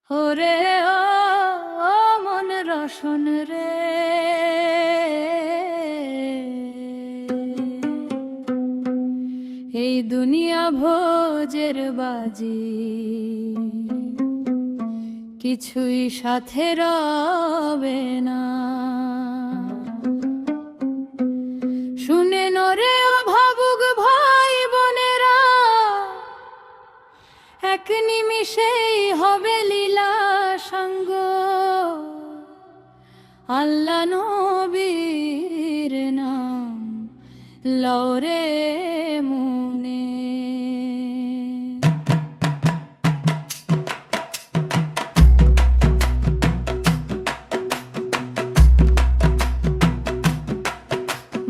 ওরে ও ও মন রসন রে, এই দুনিয়া ভোজের বাজি কিছুই সাথে রবে না। শুনে নরে ও ভাবুক ভাই বোনেরা, এক নিমিষেই হবে লীলা সঙ্গ আল্লাহ নবীর নাম লরে মনে।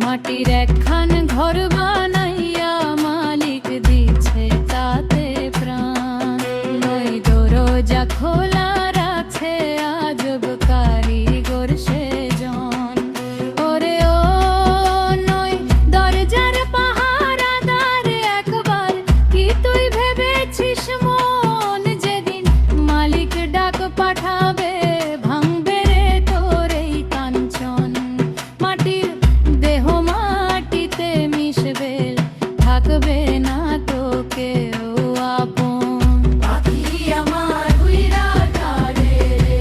মাটির একখান ঘর বানাইয়া মালিক দিচ্ছে তাতে প্রাণ, নই দরজা খোলা রাখছে আজব কারিগর সেজন। ওরে ও নই দরজার পাহারাদার, একবার কি তুই ভেবেছিস মন, যেদিন মালিক ডাক পাঠাবে ভাঙবে রে তোর এই কাঞ্চন। মাটির দেহ মাটিতে মিশবে, থাকবে না তো কেউ আপন। পাখি আমার উইরা যাবে রে,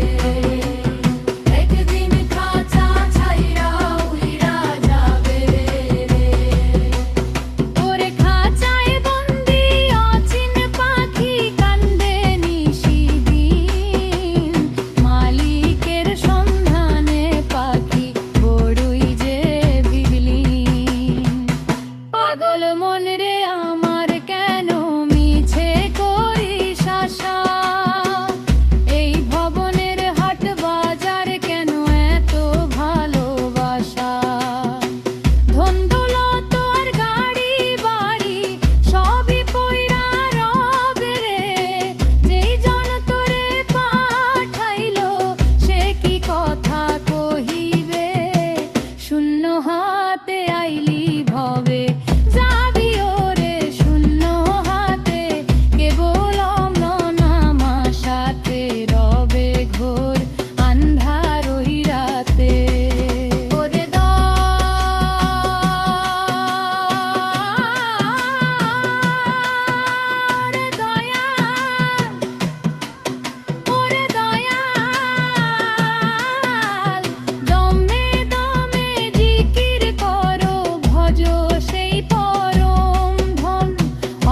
একদিন খাঁচা ছাইরা উইরা যাবে রে। ওরে খাঁচায় বন্দি অচিন পাখি কান্দে নিশিদিন, মালিকের সন্ধানে পাখি বড়ই যে বিহীন। পাগল মন রে আমার কেন মিছে করিস আশা, এই ভবনের হাট বাজার কেন এত ভালোবাসা। ধন দৌলত আর গাড়ি বাড়ি সবই পইরা রবে রে, যেই জন তোরে পাঠাইলো সে কি কথা কহিবে। শূন্য হাতে আইলি ভবে যাবি ওরে শূন্য হাতে, কেবল অমনা সাথে রবে ঘোর আন্ধার ওই রাতে। ওরে ওরে দয়াল, দমে দমে জিকির করো, ভজ সেই পরম ধন,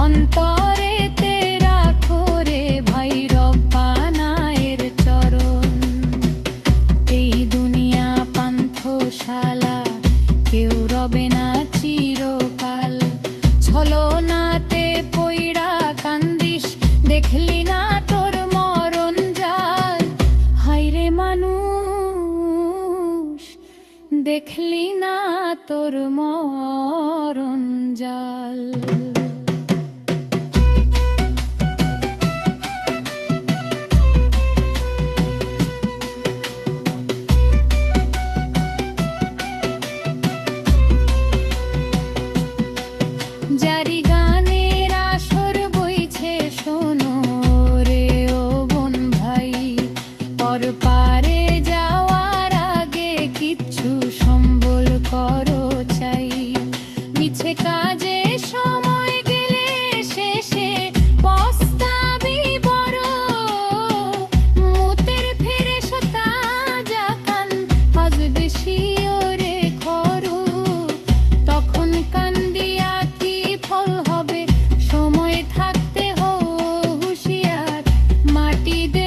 অন্তরেতে রাখো রে ভাই রব্বানায়ের চরণ। এই দুনিয়া পান্থশালা, কেউ রবে না চিরকাল, ছলনাতে পইড়া কান্দিস দেখলি না তোর মরণ জাল। হায়রে মানুষ দেখলি না তোর মরণ জাল। জারি গানের আসর বইছে শোনো রে ও বোন ভাই, পর পারে যাওয়ার আগে কিচ্ছু সম্বল করো চাই। মিছে কাজে সময় গেলে শেষে পস্তাবি বড়, মুতের ফেরেশতা যাকান হাজবে শিওরে খরু। তখন কান্দিয়া কি ফল হবে, সময় থাকতে হো হুঁশিয়ার, মাটি দে